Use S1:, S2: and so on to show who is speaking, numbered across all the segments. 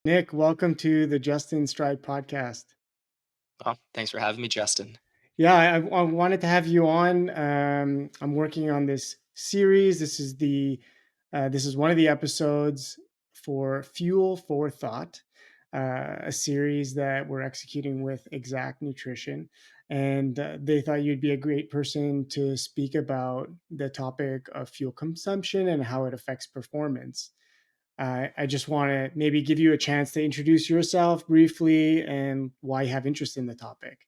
S1: Nick, welcome to the Justin Stride podcast.
S2: Oh, thanks for having me, Justin.
S1: Yeah, I wanted to have you on. I'm working on this series. This is one of the episodes for Fuel for Thought, a series that we're executing with Exact Nutrition, and they thought you'd be a great person to speak about the topic of fuel consumption and how it affects performance. I just want to maybe give you a chance to introduce yourself briefly and why you have interest in the topic.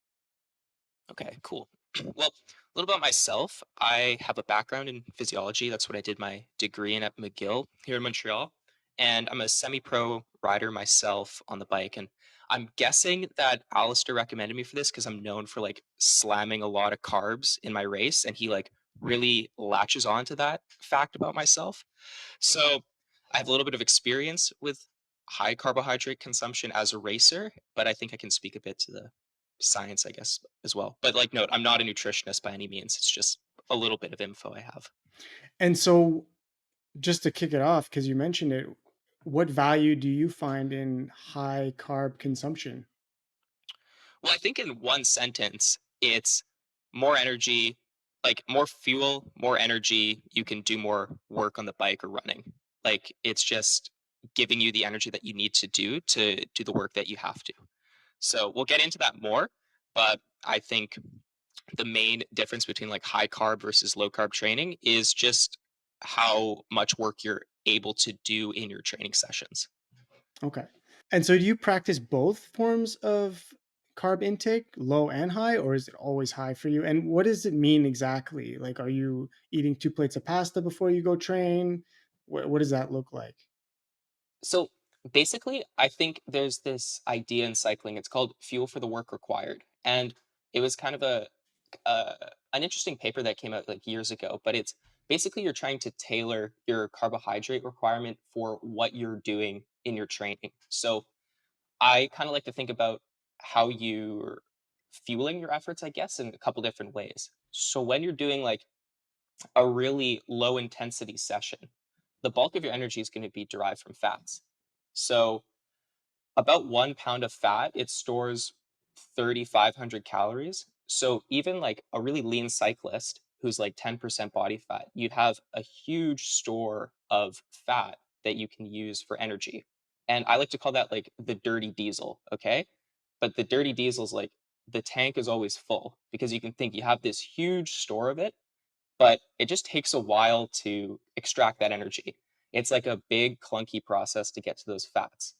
S2: Okay, cool. Well, a little about myself. I have a background in physiology. That's what I did my degree in at McGill here in Montreal. And I'm a semi-pro rider myself on the bike. And I'm guessing that Alistair recommended me for this because I'm known for like slamming a lot of carbs in my race. And he like really latches on to that fact about myself. So I have a little bit of experience with high carbohydrate consumption as a racer, but I think I can speak a bit to the science, I guess, as well. But like, note, I'm not a nutritionist by any means. It's just a little bit of info I have.
S1: And so, just to kick it off, because you mentioned it, what value do you find in high carb consumption?
S2: Well, I think in one sentence, it's more energy, like more fuel, more energy. You can do more work on the bike or running. Like, it's just giving you the energy that you need to do the work that you have to. So we'll get into that more, but I think the main difference between like high carb versus low carb training is just how much work you're able to do in your training sessions.
S1: Okay. And so, do you practice both forms of carb intake, low and high, or is it always high for you? And what does it mean exactly? Like, are you eating 2 plates of pasta before you go train? What does that look like?
S2: So basically, I think there's this idea in cycling. It's called fuel for the work required. And it was kind of an interesting paper that came out like years ago, but it's basically you're trying to tailor your carbohydrate requirement for what you're doing in your training. So I kind of like to think about how you're fueling your efforts, I guess, in a couple different ways. So when you're doing like a really low intensity session, the bulk of your energy is going to be derived from fats. So about 1 pound of fat, it stores 3,500 calories. So even like a really lean cyclist who's like 10% body fat, you'd have a huge store of fat that you can use for energy. And I like to call that like the dirty diesel, okay? But the dirty diesel is like the tank is always full because you can think you have this huge store of it, but it just takes a while to extract that energy. It's like a big clunky process to get to those fats.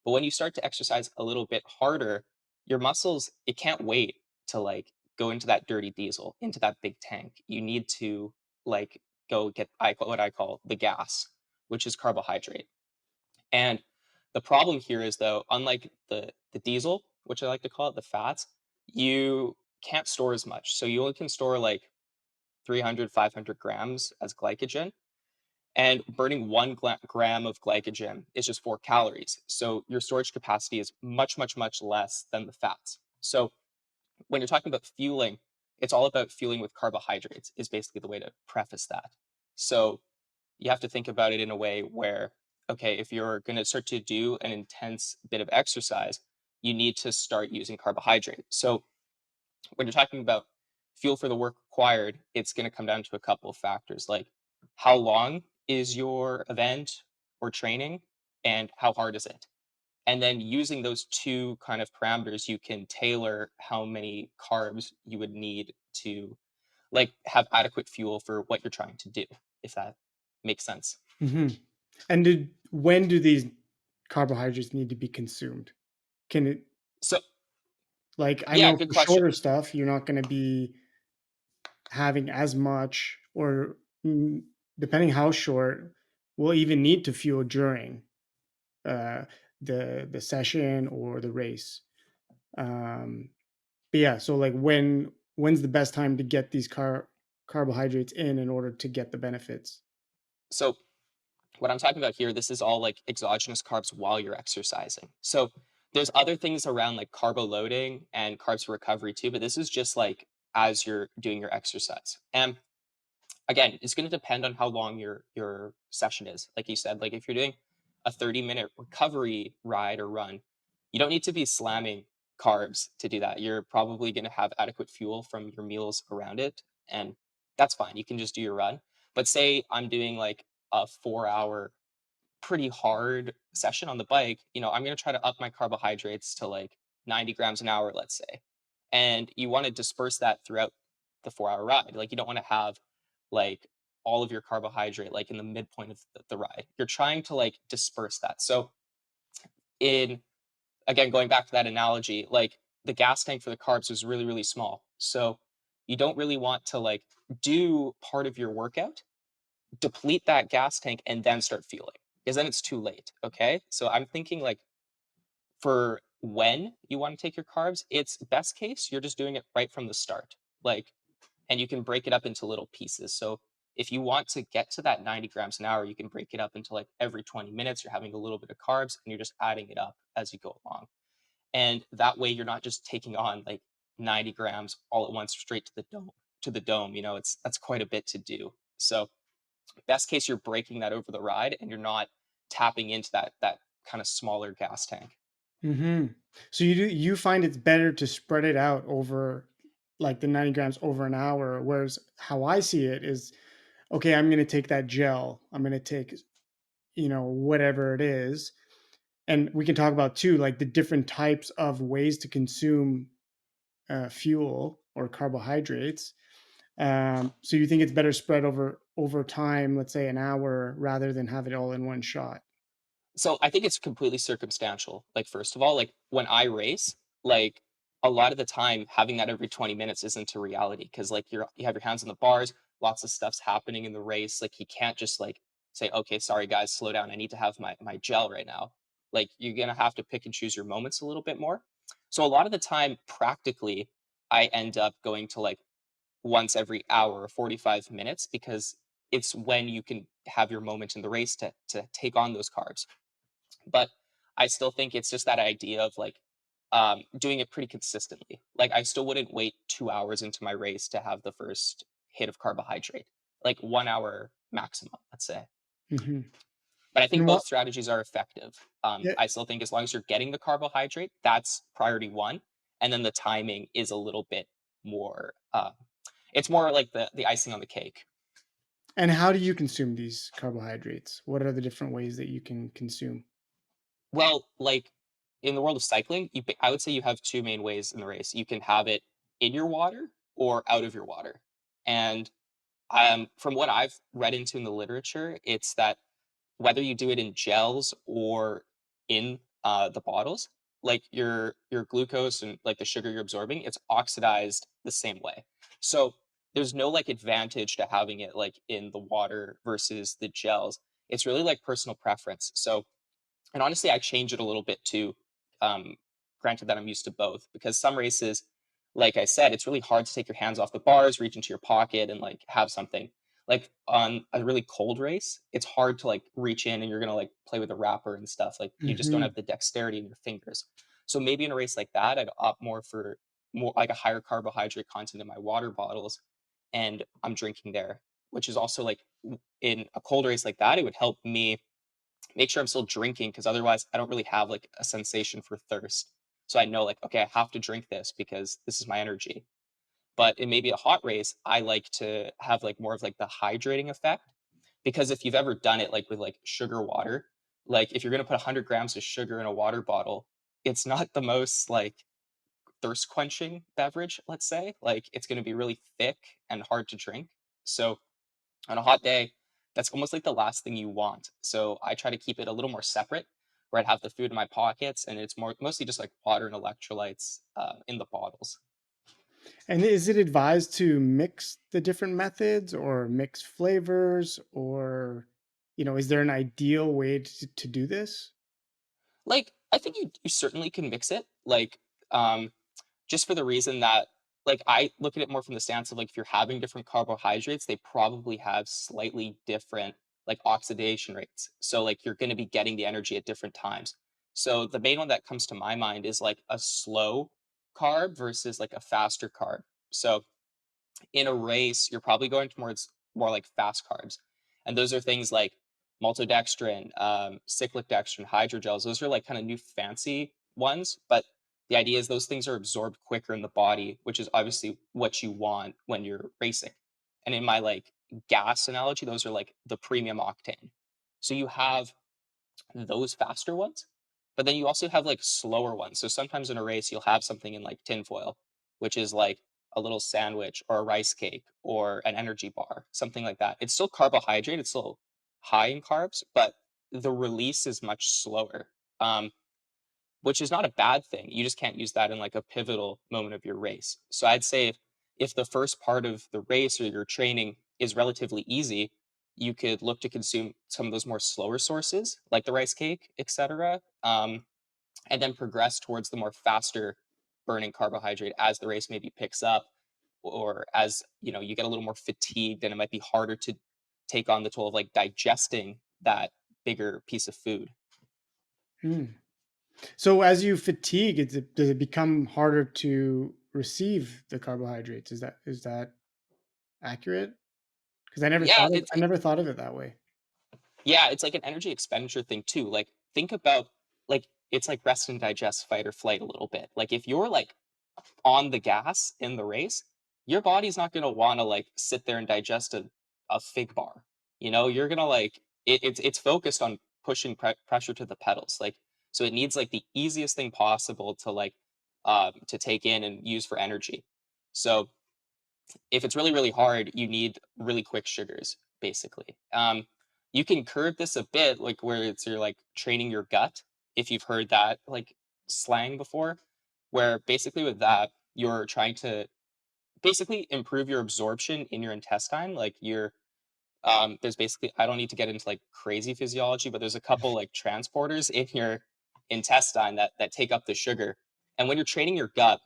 S2: But when you start to exercise a little bit harder, your muscles, it can't wait to like go into that dirty diesel, into that big tank. You need to like go get what I call the gas, which is carbohydrate. And the problem here is though, unlike the diesel, which I like to call it, the fats, you can't store as much. So you only can store like 300, 500 grams as glycogen. And burning 1 gram of glycogen is just 4 calories. So your storage capacity is much, much, much less than the fats. So when you're talking about fueling, it's all about fueling with carbohydrates, is basically the way to preface that. So you have to think about it in a way where, okay, if you're going to start to do an intense bit of exercise, you need to start using carbohydrate. So when you're talking about fuel for the work required, it's going to come down to a couple of factors like how long is your event or training and how hard is it? And then using those two kind of parameters, you can tailor how many carbs you would need to like have adequate fuel for what you're trying to do, if that makes sense.
S1: Hmm. And when do these carbohydrates need to be consumed? Can it,
S2: So,
S1: like, I
S2: yeah,
S1: know
S2: good
S1: for
S2: question.
S1: shorter stuff, you're not going to be having as much, or depending how short, will even need to fuel during uh, the session or the race. Um, but yeah, so like when's the best time to get these carbohydrates in order to get the benefits?
S2: So, what I'm talking about here, this is all like exogenous carbs while you're exercising. So there's other things around like carbo loading and carbs for recovery too, but this is just like as you're doing your exercise. And again, it's going to depend on how long your session is. Like you said, like if you're doing a 30-minute recovery ride or run, you don't need to be slamming carbs to do that. You're probably going to have adequate fuel from your meals around it, and that's fine. You can just do your run. But say I'm doing like a 4 hour pretty hard session on the bike, I'm going to try to up my carbohydrates to like 90 grams an hour, let's say. And you want to disperse that throughout the 4 hour ride. Like, you don't want to have like all of your carbohydrate like in the midpoint of the ride. You're trying to like disperse that. So, in again, going back to that analogy, like the gas tank for the carbs was really, really small. So, you don't really want to like do part of your workout, deplete that gas tank, and then start fueling, because then it's too late. Okay. So I'm thinking like for when you want to take your carbs, it's best case you're just doing it right from the start. Like, and you can break it up into little pieces. So if you want to get to that 90 grams an hour, you can break it up into like every 20 minutes, you're having a little bit of carbs and you're just adding it up as you go along. And that way you're not just taking on like 90 grams all at once straight to the dome. That's quite a bit to do. So best case, you're breaking that over the ride and you're not tapping into that kind of smaller gas tank.
S1: Hmm. So you find it's better to spread it out over like the 90 grams over an hour, whereas how I see it is, okay, I'm going to take that gel. I'm going to take, whatever it is. And we can talk about too, like the different types of ways to consume fuel or carbohydrates. So you think it's better spread over time, let's say an hour, rather than have it all in one shot?
S2: So I think it's completely circumstantial. Like, first of all, like when I race, like a lot of the time having that every 20 minutes isn't a reality, because like you have your hands on the bars, lots of stuff's happening in the race. Like, you can't just like say, okay, sorry guys, slow down. I need to have my gel right now. Like, you're gonna have to pick and choose your moments a little bit more. So a lot of the time, practically, I end up going to like once every hour or 45 minutes, because it's when you can have your moment in the race to take on those carbs. But I still think it's just that idea of like doing it pretty consistently. Like, I still wouldn't wait 2 hours into my race to have the first hit of carbohydrate. Like 1 hour maximum, let's say.
S1: Hmm.
S2: But I think
S1: And
S2: both
S1: what?
S2: strategies are effective.
S1: Yeah,
S2: I still think as long as you're getting the carbohydrate, that's priority one, and then the timing is a little bit more. It's more like the icing on the cake.
S1: and how do you consume these carbohydrates? What are the different ways that you can consume?
S2: Well, like in the world of cycling, I would say you have two main ways in the race. You can have it in your water or out of your water. And from what I've read into in the literature, it's that whether you do it in gels or in the bottles, like your glucose and like the sugar you're absorbing, it's oxidized the same way. So there's no like advantage to having it like in the water versus the gels. It's really like personal preference. So, and honestly, I change it a little bit too. Um, Granted that I'm used to both, because some races, like I said, it's really hard to take your hands off the bars, reach into your pocket, and like have something. Like on a really cold race, it's hard to like reach in and you're gonna like play with the wrapper and stuff. Like, you just don't
S1: Hmm.
S2: have the dexterity in your fingers. So maybe in a race like that, I'd opt more for more like a higher carbohydrate content in my water bottles, and I'm drinking there, which is also like in a cold race like that, it would help me make sure I'm still drinking, because otherwise I don't really have like a sensation for thirst. So I know like, okay, I have to drink this because this is my energy. But in maybe a hot race, I like to have like more of like the hydrating effect, because if you've ever done it like with like sugar water, like if you're going to put 100 grams of sugar in a water bottle, it's not the most like thirst quenching beverage, let's say. Like, it's going to be really thick and hard to drink. So on a hot day, that's almost like the last thing you want. So I try to keep it a little more separate, where I'd have the food in my pockets and it's mostly just like water and electrolytes in the bottles.
S1: And is it advised to mix the different methods or mix flavors, or, is there an ideal way to do this?
S2: Like, I think you certainly can mix it. Like, um, just for the reason that, like, I look at it more from the stance of like, if you're having different carbohydrates, they probably have slightly different like oxidation rates. So like, you're going to be getting the energy at different times. So the main one that comes to my mind is like a slow carb versus like a faster carb. So in a race, you're probably going towards more like fast carbs. And those are things like maltodextrin, cyclic dextrin, hydrogels. Those are like kind of new fancy ones, but the idea is those things are absorbed quicker in the body, which is obviously what you want when you're racing. And in my like gas analogy, those are like the premium octane. So you have those faster ones, but then you also have like slower ones. So sometimes in a race, you'll have something in like tinfoil, which is like a little sandwich or a rice cake or an energy bar, something like that. It's still carbohydrate, it's still high in carbs, but the release is much slower. Which is not a bad thing. You just can't use that in like a pivotal moment of your race. So I'd say if the first part of the race or your training is relatively easy, you could look to consume some of those more slower sources, like the rice cake, etc., and then progress towards the more faster burning carbohydrate as the race maybe picks up, or as you get a little more fatigued, and it might be harder to take on the toll of like digesting that bigger piece of food.
S1: Hmm. So as you fatigue, does it become harder to receive the carbohydrates? Is that accurate? Because
S2: Yeah,
S1: I never thought of it that way.
S2: yeah, it's like an energy expenditure thing too. Like, think about like it's like rest and digest, fight or flight a little bit. Like if you're like on the gas in the race, your body's not gonna want to like sit there and digest a fig bar. You're gonna like it's focused on pushing pressure to the pedals. Like so it needs like the easiest thing possible to like to take in and use for energy. So if it's really, really hard, you need really quick sugars, basically. You can curb this a bit, like where you're like training your gut, if you've heard that like slang before, where basically with that, you're trying to basically improve your absorption in your intestine. Like there's basically, I don't need to get into like crazy physiology, but there's a couple like transporters in your intestine that take up the sugar. And when you're training your gut,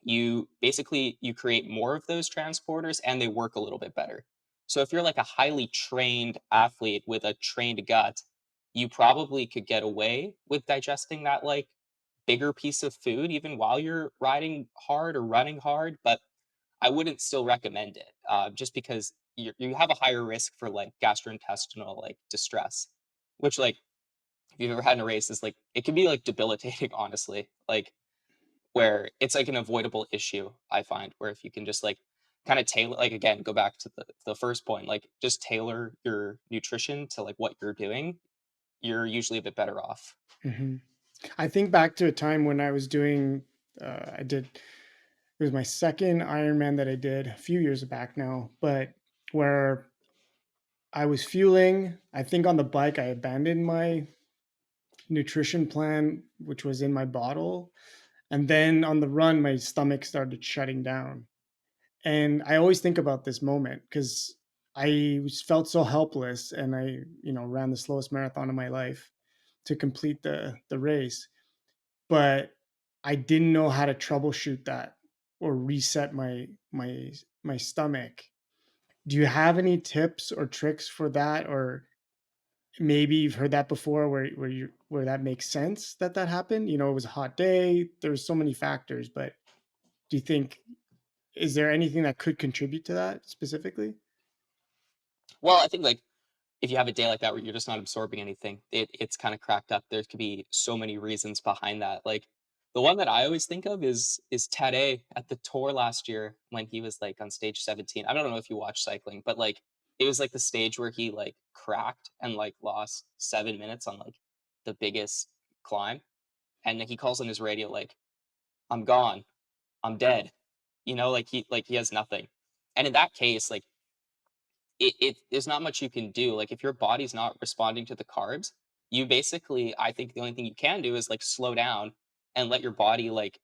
S2: you create more of those transporters and they work a little bit better. So if you're like a highly trained athlete with a trained gut, you probably could get away with digesting that like bigger piece of food even while you're riding hard or running hard, but I wouldn't still recommend it, just because you have a higher risk for like gastrointestinal like distress, which like if you've ever had in a race is like it can be like debilitating honestly. Like where it's like an avoidable issue, I find, where if you can just like kind of tailor, like again, go back to the first point, like just tailor your nutrition to like what you're doing, you're usually a bit better off.
S1: Mhm. I think back to a time when I was doing, I did, it was my second Ironman that I did a few years back now, but where I was fueling. I think on the bike, I abandoned my nutrition plan, which was in my bottle. And then on the run, my stomach started shutting down. And I always think about this moment because felt so helpless and ran the slowest marathon of my life to complete the race. But I didn't know how to troubleshoot that or reset my stomach. Do you have any tips or tricks for that? Or maybe you've heard that before where that makes sense that happened? It was a hot day, there's so many factors, but do you think is there anything that could contribute to that specifically?
S2: Well, I think like if you have a day like that where you're just not absorbing anything, it's kind of cracked up. There could be so many reasons behind that. Like the one that I always think of is Tade at the tour last year when he was like on stage 17. I don't know if you watch cycling, but like it was like the stage where he like cracked and like lost 7 minutes on like the biggest climb. And then he calls on his radio like, I'm gone, I'm dead. Like he has nothing. And in that case, like there's not much you can do. Like if your body's not responding to the carbs, you basically, I think the only thing you can do is like slow down and let your body like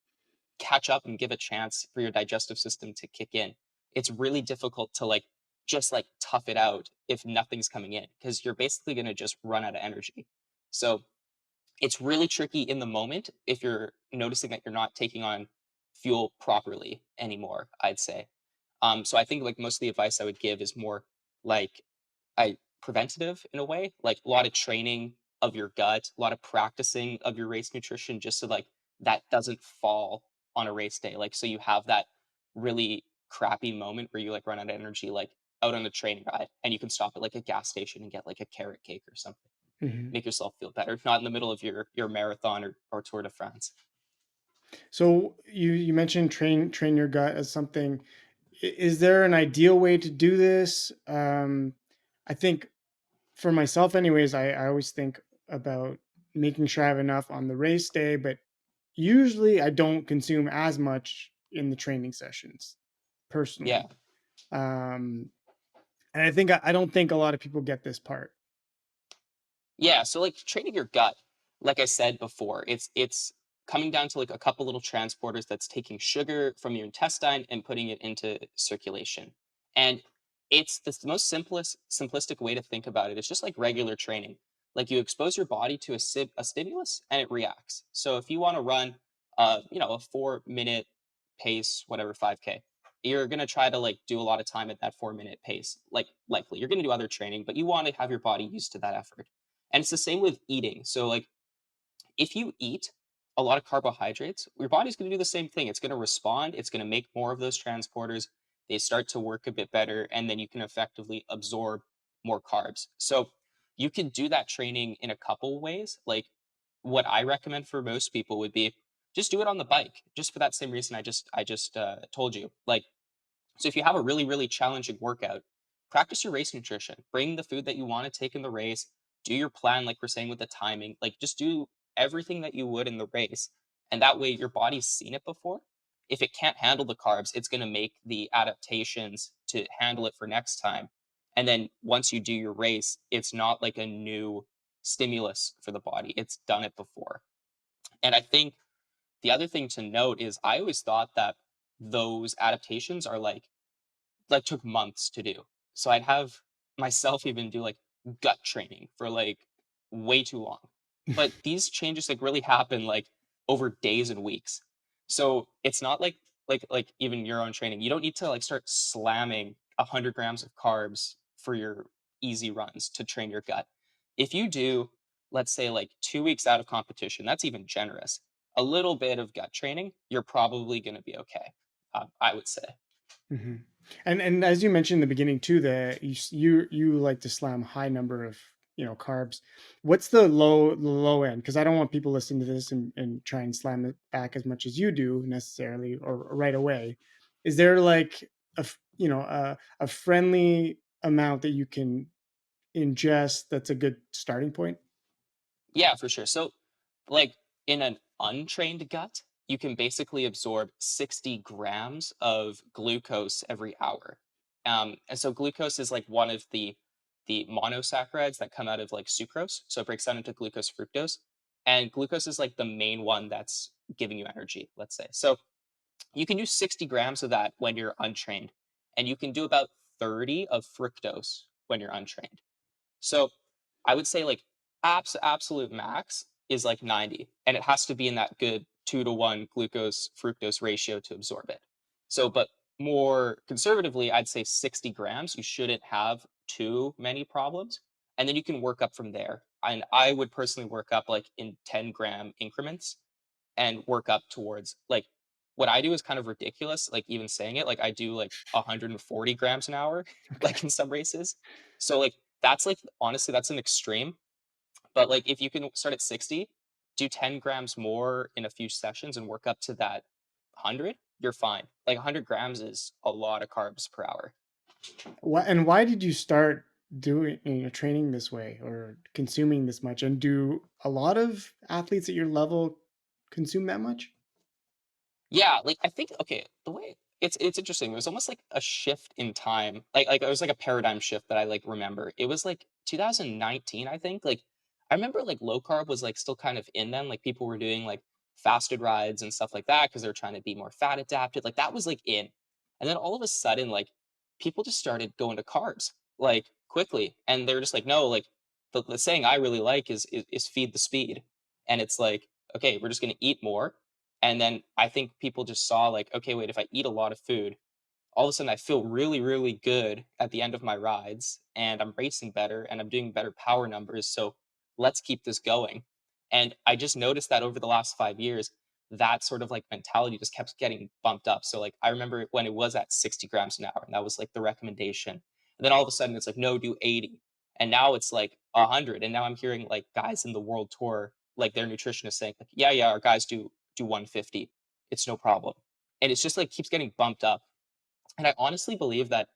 S2: catch up and give a chance for your digestive system to kick in. It's really difficult to like just like tough it out if nothing's coming in because you're basically going to just run out of energy. So it's really tricky in the moment if you're noticing that you're not taking on fuel properly anymore, I'd say. So I think like most of the advice I would give is more like I preventative in a way, like a lot of training of your gut, a lot of practicing of your race nutrition, just so like that doesn't fall on a race day. Like so you have that really crappy moment where you like run out of energy like out on a training ride, and you can stop at like a gas station and get like a carrot cake or something.
S1: Mhm.
S2: Make yourself feel better, not in the middle of your marathon or Tour de France.
S1: So you mentioned train your gut as something. Is there an ideal way to do this? I think for myself, anyways, I always think about making sure I have enough on the race day, but usually I don't consume as much in the training sessions
S2: Yeah.
S1: personally. Um, and I don't think a lot of people get this part.
S2: Yeah, so like training your gut, like I said before, it's coming down to like a couple little transporters that's taking sugar from your intestine and putting it into circulation. And it's the most simplistic way to think about it. It's just like regular training. Like you expose your body to a stimulus and it reacts. So if you want to run a 4 minute pace, whatever, 5K, you're gonna try to like do a lot of time at that 4 minute pace. Like likely. You're gonna do other training, but you want to have your body used to that effort. And it's the same with eating. So, like, if you eat a lot of carbohydrates, your body's going to do the same thing. It's going to respond, it's going to make more of those transporters. They start to work a bit better, and then you can effectively absorb more carbs. So, you can do that training in a couple ways. Like, what I recommend for most people would be just do it on the bike, just for that same reason I just told you. Like, so if you have a really, really challenging workout, practice your race nutrition. Bring the food that you want to take in the race. Do your plan, like we're saying with the timing. Like just do everything that you would in the race. And that way your body's seen it before. If it can't handle the carbs, it's going to make the adaptations to handle it for next time. And then once you do your race, it's not like a new stimulus for the body. It's done it before. And I think the other thing to note is I always thought that those adaptations are like took months to do. So I'd have myself even do like gut training for like way too long. But these changes like really happen like over days and weeks. So it's not like even your own training. You don't need to like start slamming 100 grams of carbs for your easy runs to train your gut. If you do, let's say like 2 weeks out of competition, that's even generous. A little bit of gut training, you're probably going to be okay. I would say.
S1: Mhm. And as you mentioned in the beginning too, that you like to slam high number of carbs. What's the low end? Because I don't want people listening to this and try and slam it back as much as you do necessarily or right away. Is there like a friendly amount that you can ingest that's a good starting point?
S2: Yeah, for sure. So, like in an untrained gut, you can basically absorb 60 grams of glucose every hour. And so glucose is like one of the monosaccharides that come out of like sucrose. So it breaks down into glucose, fructose, and glucose is like the main one that's giving you energy. Let's say so you can use 60 grams of that when you're untrained, and you can do about 30 of fructose when you're untrained. So I would say like absolute max is like 90, and it has to be in that good 2-to-1 glucose fructose ratio to absorb it. So, but more conservatively, I'd say 60 grams. You shouldn't have too many problems. And then you can work up from there. And I would personally work up like in 10-gram increments and work up towards like what I do is kind of ridiculous. Like even saying it, like I do like 140 grams an hour,
S1: Okay.
S2: like in some races. So like that's like honestly that's an extreme. But like if you can start at 60, do 10 grams more in a few sessions and work up to that 100, you're fine. Like 100 grams is a lot of carbs per hour.
S1: Why did you start doing training this way or consuming this much? And do a lot of athletes at your level consume that much?
S2: Yeah, like I think okay, the way it's interesting. It was almost like a shift in time. Like it was like a paradigm shift that I like remember. It was like 2019, I think. Like I remember like low carb was like still kind of in then. Like people were doing like fasted rides and stuff like that because they're trying to be more fat adapted. Like that was like in. And then all of a sudden, like people just started going to carbs like quickly. And they're just like, no, like the saying I really like is feed the speed. And it's like, okay, we're just gonna eat more, and then I think people just saw like, okay, wait, if I eat a lot of food, all of a sudden I feel really, really good at the end of my rides and I'm racing better and I'm doing better power numbers. So let's keep this going. And I just noticed that over the last 5 years, that sort of like mentality just kept getting bumped up. So like I remember when it was at 60 grams an hour, and that was like the recommendation. then all of a sudden it's like, no, do 80. And now it's like 100. And now I'm hearing like guys in the world tour, like their nutritionists saying, like, yeah, yeah, our guys do 150. It's no problem. And it's just like keeps getting bumped up. And I honestly believe that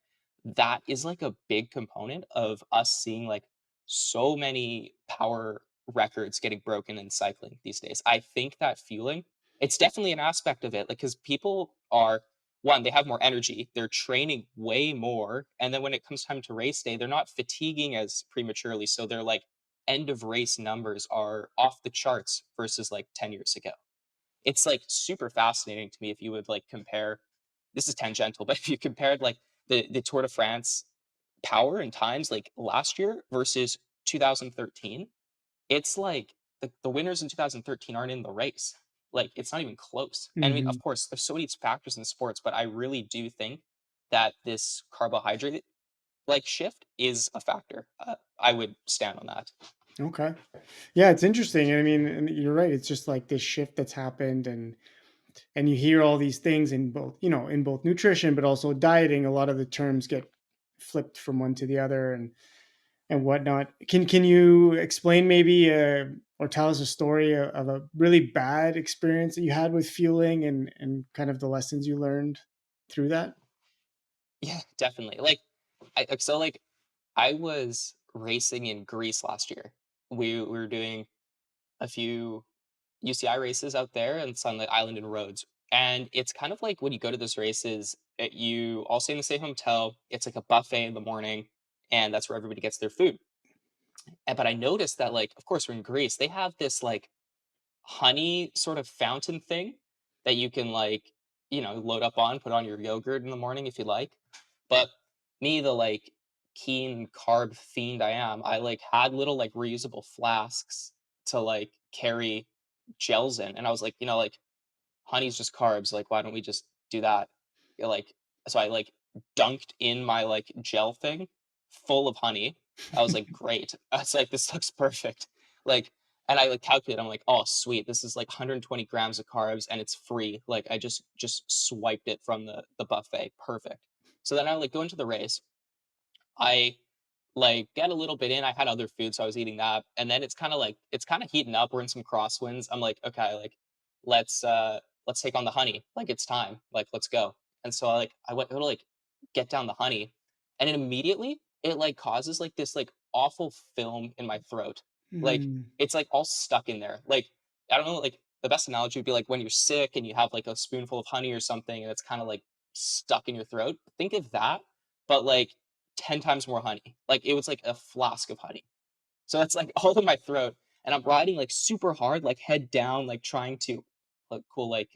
S2: that is like a big component of us seeing like so many power records getting broken in cycling these days. I think that fueling, it's definitely an aspect of it. Like, because people are, one, they have more energy, they're training way more. And then when it comes time to race day, they're not fatiguing as prematurely. So their like end of race numbers are off the charts versus like 10 years ago. It's like super fascinating to me if you would like compare, this is tangential, but if you compared like the Tour de France power and times like last year versus 2013, it's like the winners in 2013 aren't in the race. Like it's not even close. And I mean,
S1: Hmm.
S2: of course, there's so many factors in sports, but I really do think that this carbohydrate like shift is a factor. I would stand on that.
S1: Okay. Yeah, it's interesting. I mean, and you're right. It's just like this shift that's happened, and you hear all these things in both, in both nutrition, but also dieting. A lot of the terms get flipped from one to the other, and whatnot. Can you explain maybe or tell us a story of a really bad experience that you had with fueling, and kind of the lessons you learned through that?
S2: Yeah, definitely. Like so I was racing in Greece last year. We were doing a few UCI races out there and it's on the island in Rhodes. And it's kind of like when you go to those races, you all stay in the same hotel. It's like a buffet in the morning, and that's where everybody gets their food. But I noticed that, like, of course, we're in Greece. They have this like honey sort of fountain thing that you can like, load up on, put on your yogurt in the morning if you like. But me, the like keen carb fiend I am, I like had little like reusable flasks to like carry gels in. And I was like, like honey's just carbs. Like, why don't we just do that? Like, so I like dunked in my like gel thing full of honey. I was like, great. I was like, this looks perfect. Like, and I like calculated. I'm like, oh, sweet. This is like 120 grams of carbs, and it's free. Like, I just swiped it from the buffet. Perfect. So then I like go into the race. I like get a little bit in. I had other food, so I was eating that. And then it's kind of heating up. We're in some crosswinds. I'm like, okay, like let's take on the honey. Like it's time. Like let's go. And so I went to like get down the honey, and it immediately it like causes like this like awful film in my throat. Like
S1: Mm,
S2: it's like all stuck in there. Like I don't know, like the best analogy would be like when you're sick and you have like a spoonful of honey or something and it's kind of like stuck in your throat. Think of that, but like 10 times more honey. Like it was like a flask of honey. So it's like all in my throat. And I'm riding like super hard, like head down, like trying to like cool, like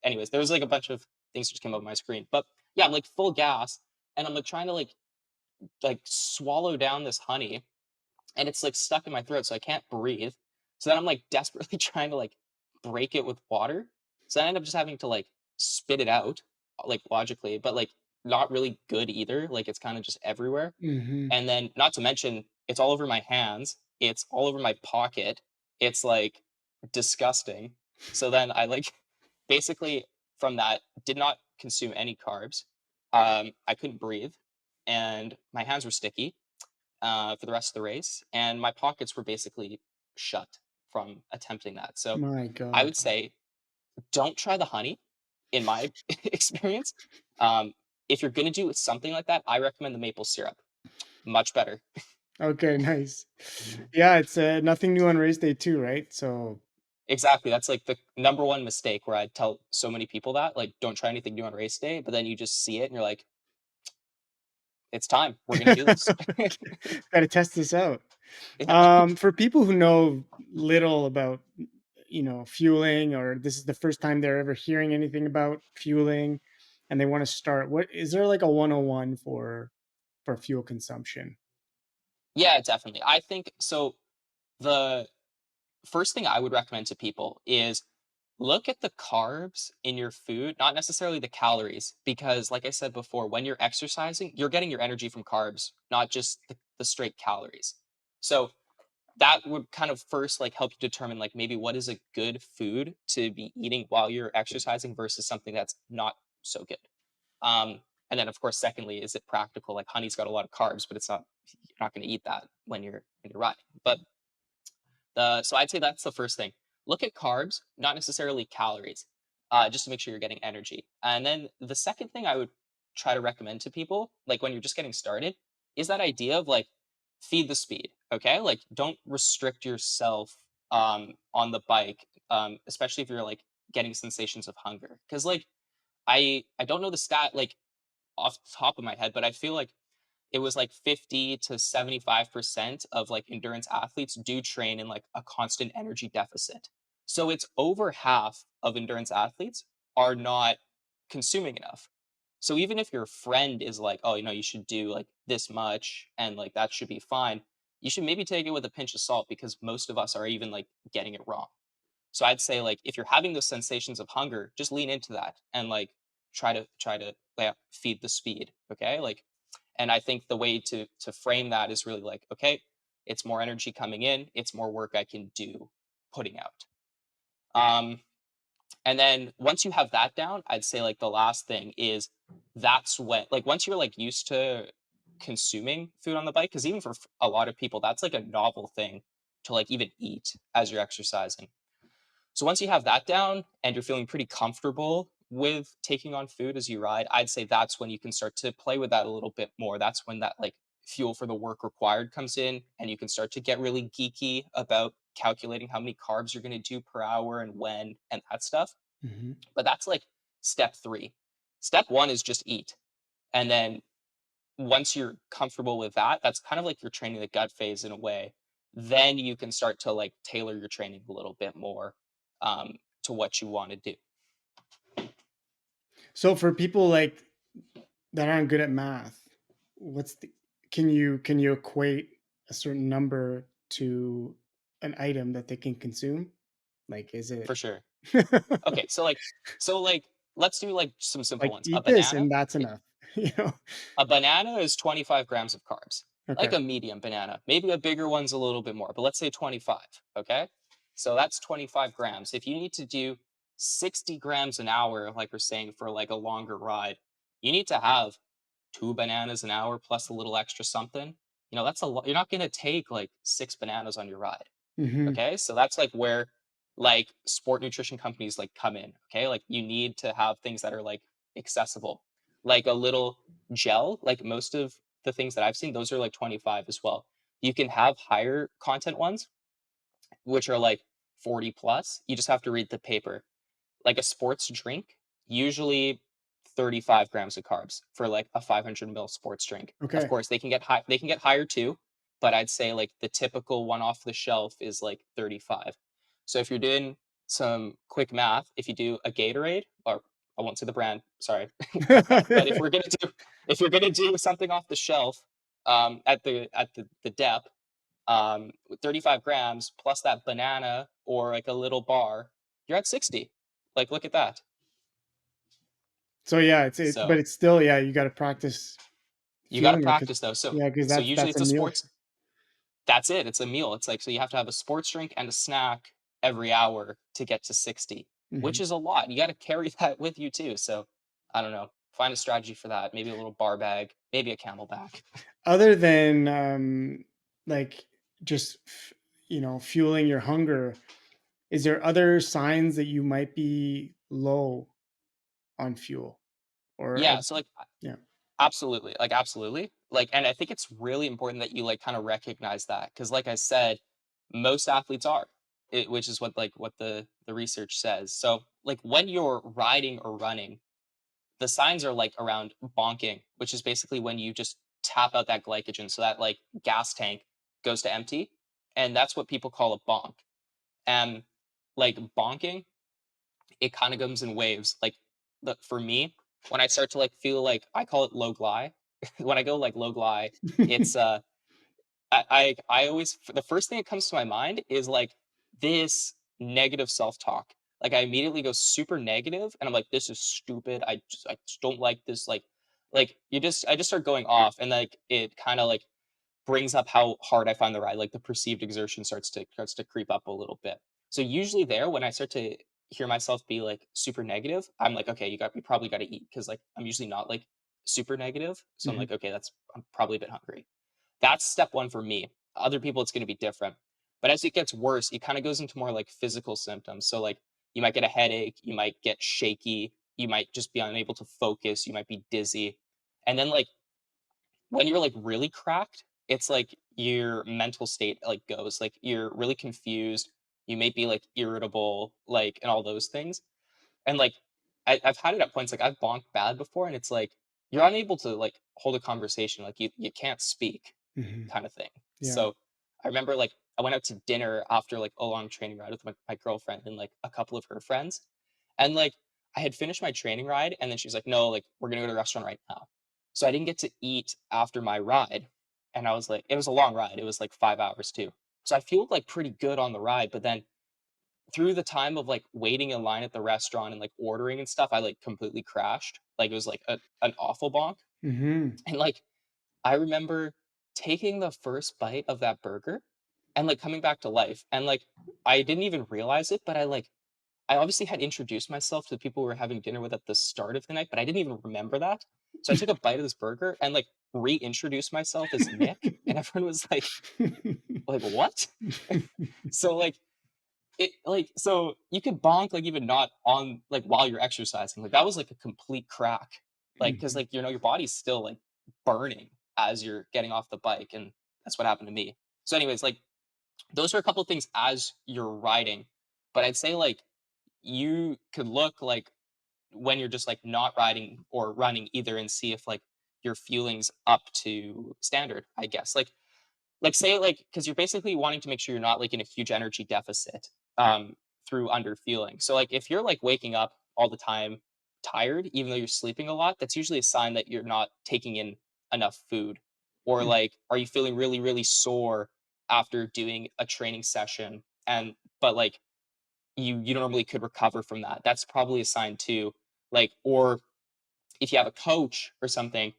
S2: anyways, there was like a bunch of things that just came up on my screen. But yeah, I'm like full gas and I'm like trying to like swallow down this honey and it's like stuck in my throat, so I can't breathe. So then I'm like desperately trying to like break it with water. So I end up just having to like spit it out, like logically, but like not really good either. Like it's kind of just everywhere.
S1: hmm.
S2: And then not to mention it's all over my hands, it's all over my pocket. It's like disgusting. So then I like basically from that did not consume any carbs. I couldn't breathe and my hands were sticky for the rest of the race, and my pockets were basically shut from attempting that. So
S1: My
S2: I
S1: God.
S2: would say don't try the honey, in my experience. Um, if you're gonna do something like that, I recommend the maple syrup. Much better.
S1: Okay, nice. Yeah, it's nothing new on race day too, right? So
S2: Exactly. That's like the number one mistake where I tell so many people that, like, don't try anything new on race day, but then you just see it and you're like, it's time. We're gonna do this.
S1: got to test this out.
S2: Yeah.
S1: For people who know little about, fueling, or this is the first time they're ever hearing anything about fueling, and they want to start, what is there like a 101 for fuel consumption?
S2: Yeah, definitely. I think so. The first thing I would recommend to people is look at the carbs in your food, not necessarily the calories, because like I said before, when you're exercising, you're getting your energy from carbs, not just the straight calories. So that would kind of first like help you determine like maybe what is a good food to be eating while you're exercising versus something that's not so good. And then of course, secondly, is it practical? Like honey's got a lot of carbs, but you're not going to eat that when you're riding. But so I'd say that's the first thing. Look at carbs, not necessarily calories, just to make sure you're getting energy. And then the second thing I would try to recommend to people, like when you're just getting started, is that idea of like feed the speed. Okay, like don't restrict yourself on the bike, especially if you're like getting sensations of hunger. Because like I don't know the stat like off the top of my head, but I feel like it was like 50 to 75% of like endurance athletes do train in like a constant energy deficit. So it's over half of endurance athletes are not consuming enough. So even if your friend is like, oh, you should do like this much and like that should be fine, you should maybe take it with a pinch of salt because most of us are even like getting it wrong. So I'd say like if you're having those sensations of hunger, just lean into that and like try to yeah, feed the speed. Okay. Like and I think the way to frame that is really like, okay, it's more energy coming in, it's more work I can do putting out. Um, and then once you have that down, I'd say like the last thing is that's when like once you're like used to consuming food on the bike, because even for a lot of people, that's like a novel thing to like even eat as you're exercising. So once you have that down and you're feeling pretty comfortable with taking on food as you ride, I'd say that's when you can start to play with that a little bit more. That's when that like fuel for the work required comes in and you can start to get really geeky about calculating how many carbs you're going to do per hour and when and that stuff.
S1: Hmm.
S2: But that's like step 3. Step 1 is just eat. And then once you're comfortable with that, that's kind of like you're training the gut phase in a way. Then you can start to like tailor your training a little bit more um, to what you want to do.
S1: So for people like that aren't good at math, what's the can you equate a certain number to an item that they can consume? Like, is it
S2: For sure. Okay, so like let's do like some simple
S1: like
S2: ones.
S1: eat this and that's
S2: I-
S1: enough? You know?
S2: A banana is 25 grams of carbs, like
S1: Okay.
S2: a medium banana. Maybe a bigger one's a little bit more, but let's say 25. Okay, so that's 25 grams. If you need to do 60 grams an hour, like we're saying for like a longer ride, you need to have 2 bananas an hour plus a little extra something. That's a lot. You're not going to take like 6 bananas on your ride.
S1: Hmm.
S2: Okay, so that's like where like sport nutrition companies like come in. Okay, like you need to have things that are like accessible, like a little gel. Like most of the things that I've seen, those are like 25 as well. You can have higher content ones, which are like 40 plus. You just have to read the paper. Like a sports drink, usually 35 grams of carbs for like a 500 ml sports drink. Of
S1: Okay.
S2: course, they can get high, they can get higher too, but I'd say like the typical one off the shelf is like 35. So if you're doing some quick math, if you do a Gatorade, or I won't say the brand, sorry, cut that. But if you're gonna do something off the shelf, at the depth, with 35 grams plus that banana or like a little bar, you're at 60. Like, look at that.
S1: So yeah, but
S2: So
S1: it's still, yeah, you got to practice
S2: you got to
S1: fueling it because
S2: practice though. So
S1: yeah, because
S2: so
S1: that's
S2: usually
S1: that's
S2: it's
S1: a
S2: a
S1: meal.
S2: sports. That's it. It's a meal. It's like so you have to have a sports drink and a snack every hour to get to 60, which
S1: Mhm.
S2: is a lot. You got to carry that with you too. So I don't know. Find a strategy for that. Maybe a little bar bag. Maybe a camelback.
S1: Other than like just fueling your hunger, is there other signs that you might be low on fuel or
S2: Yeah. So like
S1: yeah?
S2: absolutely. Like absolutely. Like and I think it's really important that you like kind of recognize that cuz like I said, most athletes are. Which is what the research says. So like when you're riding or running, the signs are like around bonking, which is basically when you just tap out that glycogen so that like gas tank goes to empty, and that's what people call a bonk. And like bonking, it kind of comes in waves. Like for me, when I start to like feel like I call it low gly. When I go like low gly, it's I always the first thing that comes to my mind is like this negative self-talk. Like I immediately go super negative and I'm like, this is stupid. I just don't like this. Like I just start going off and like it kind of like brings up how hard I find the ride. Like the perceived exertion starts to creep up a little bit. So usually there, when I start to hear myself be like super negative, I'm like, okay, you probably got to eat because like I'm usually not like super negative. So I'm
S1: Mhm.
S2: like, okay, I'm probably a bit hungry. That's step one for me. Other people, it's going to be different. But as it gets worse, it kind of goes into more like physical symptoms. So like you might get a headache, you might get shaky, you might just be unable to focus, you might be dizzy. And then like when you're like really cracked, it's like your mental state like goes like you're really confused, you may be like irritable, like and all those things. And like I've had it at points like I've bonked bad before, and it's like you're unable to like hold a conversation, like you can't speak,
S1: Mhm.
S2: kind of thing.
S1: Yeah.
S2: So I remember like I went out to dinner after like a long training ride with my girlfriend and like a couple of her friends, and like I had finished my training ride, and then she's like, "No, like we're gonna go to a restaurant right now." So I didn't get to eat after my ride, and I was like, it was a long ride. It was like 5 hours too. So I feel like pretty good on the ride, but then through the time of like waiting in line at the restaurant and like ordering and stuff, I like completely crashed. Like it was like an awful bonk.
S1: Mhm.
S2: And like I remember taking the first bite of that burger and like coming back to life. And like I didn't even realize it, but I obviously had introduced myself to the people we were having dinner with at the start of the night, but I didn't even remember that. So I took a bite of this burger and like reintroduced myself as Nick, and everyone was like what? So like so you could bonk like even not on like while you're exercising. Like that was like a complete crack. Like because
S1: Mhm.
S2: like your body's still like burning as you're getting off the bike, and that's what happened to me. So anyways, like those are a couple of things as you're riding. But I'd say like you could look like when you're just like not riding or running either and see if like your fueling's up to standard, I guess. Like say like because you're basically wanting to make sure you're not like in a huge energy deficit through underfueling. So like if you're like waking up all the time tired even though you're sleeping a lot, that's usually a sign that you're not taking in enough food. Or
S1: Mm.
S2: like are you feeling really really sore after doing a training session, and but like you normally could recover from that, that's probably a sign too. Like or if you have a coach or something,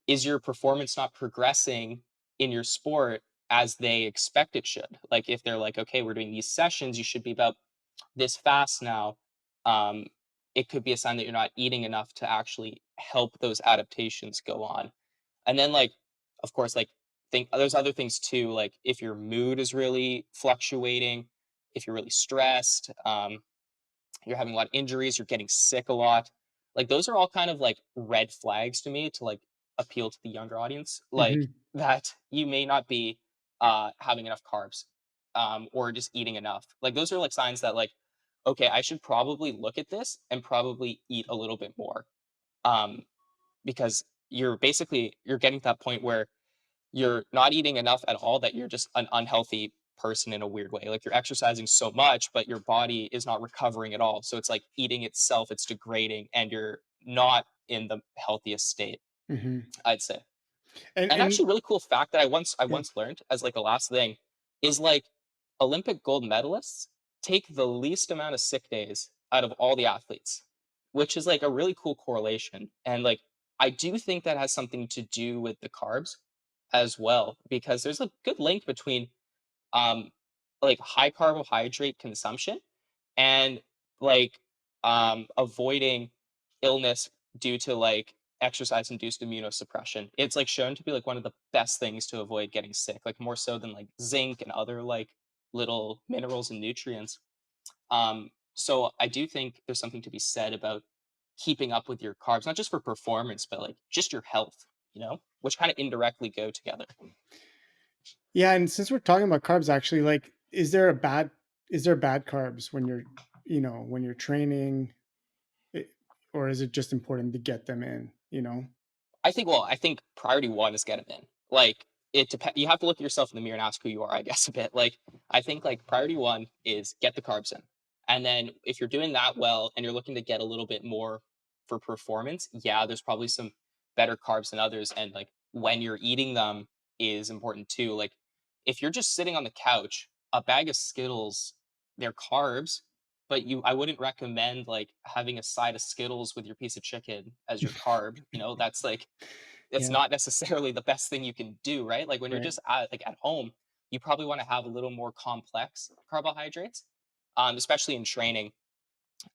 S2: is your performance not progressing in your sport as they expect it should? Like if they're like, okay, we're doing these sessions, you should be about this fast now. Um, it could be a sign that you're not eating enough to actually help those adaptations go on. And then like, of course, like think there's other things too, like if your mood is really fluctuating, if you're really stressed, you're having a lot of injuries, you're getting sick a lot. Like those are all kind of like red flags to me to like appeal to the younger audience. Like
S1: Mhm.
S2: that you may not be having enough carbs or just eating enough. Like those are like signs that like, okay, I should probably look at this and probably eat a little bit more. Um, because you're getting to that point where you're not eating enough at all, that you're just an unhealthy person in a weird way. Like you're exercising so much, but your body is not recovering at all. So it's like eating itself, it's degrading, and you're not in the healthiest state,
S1: Mhm.
S2: I'd say. And
S1: And
S2: actually, really cool fact that I
S1: yeah.
S2: once learned as like a last thing is like Olympic gold medalists take the least amount of sick days out of all the athletes, which is like a really cool correlation. And like I do think that has something to do with the carbs as well, because there's a good link between um like high carbohydrate consumption and like avoiding illness due to like exercise induced immunosuppression. It's like shown to be like one of the best things to avoid getting sick, like more so than like zinc and other like little minerals and nutrients. So I do think there's something to be said about keeping up with your carbs, not just for performance, but like just your health, which kind of indirectly go together.
S1: Yeah, and since we're talking about carbs, actually, like, is there bad carbs when you're, when you're training, it, or is it just important to get them in?
S2: I think priority one is get them in. Like it depends. You have to look at yourself in the mirror and ask who you are, I guess, a bit. Like I think like priority one is get the carbs in, and then if you're doing that well and you're looking to get a little bit more for performance, yeah, there's probably some better carbs than others, and like when you're eating them is important too. Like if you're just sitting on the couch, a bag of Skittles, they're carbs, but I wouldn't recommend like having a side of Skittles with your piece of chicken as your carb. That's like it's
S1: Yeah,
S2: not necessarily the best thing you can do, right? Like when you're
S1: right.
S2: just at home, you probably want to have a little more complex carbohydrates, especially in training.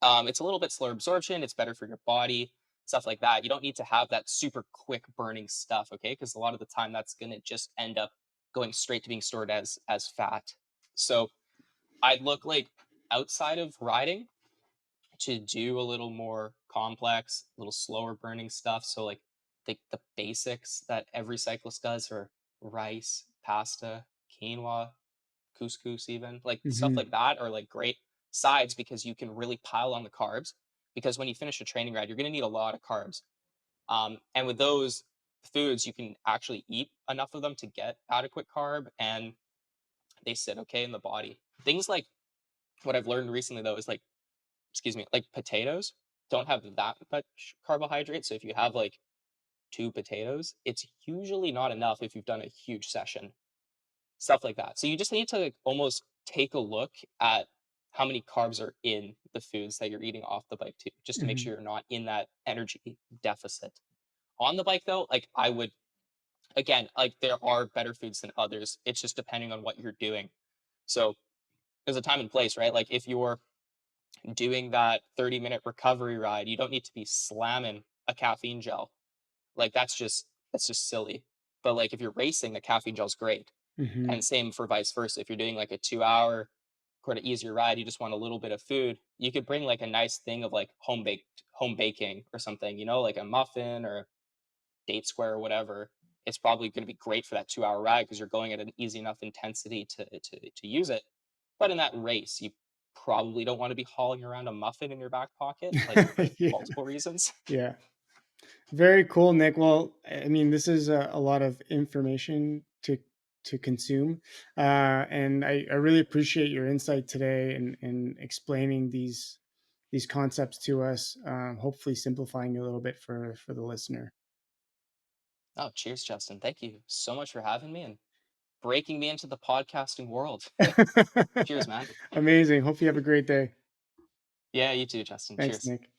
S2: It's a little bit slower absorption. It's better for your body. stuff like that. You don't need to have that super quick burning stuff, okay? Because a lot of the time that's gonna just end up going straight to being stored as fat. So I'd look like outside of riding to do a little more complex, a little slower burning stuff. So like the basics that every cyclist does are rice, pasta, quinoa, couscous, even like stuff
S1: Hmm.
S2: like that are like great sides because you can really pile on the carbs. Because when you finish a training ride, you're going to need a lot of carbs. And with those foods, you can actually eat enough of them to get adequate carb, and they sit okay in the body. Things like what I've learned recently though is like, excuse me, like potatoes don't have that much carbohydrate. So if you have like two potatoes, it's usually not enough if you've done a huge session, stuff like that. So you just need to like, almost take a look at how many carbs are in the foods that you're eating off the bike too, just to make
S1: Hmm.
S2: sure you're not in that energy deficit. On the bike though, like I would, again, like there are better foods than others. It's just depending on what you're doing. So there's a time and place, right? Like if you're doing that 30-minute recovery ride, you don't need to be slamming a caffeine gel. Like that's just silly. But like if you're racing, the caffeine gel's great.
S1: Hmm.
S2: And same for vice versa. If you're doing like a 2 hour kind of easier ride, you just want a little bit of food, you could bring like a nice thing of like home baking or something, like a muffin or a date square or whatever. It's probably going to be great for that 2 hour ride because you're going at an easy enough intensity to use it. But in that race, you probably don't want to be hauling around a muffin in your back pocket, like for
S1: Yeah.
S2: multiple reasons.
S1: Yeah. Very cool, Nick. Well, I mean, this is a lot of information to consume, and I really appreciate your insight today and explaining these concepts to us. Hopefully, simplifying a little bit for the listener.
S2: Oh, cheers, Justin. Thank you so much for having me and breaking me into the podcasting world. Cheers, man.
S1: Amazing. Hope you have a great day.
S2: Yeah, you too, Justin.
S1: Thanks,
S2: Cheers.
S1: Nick.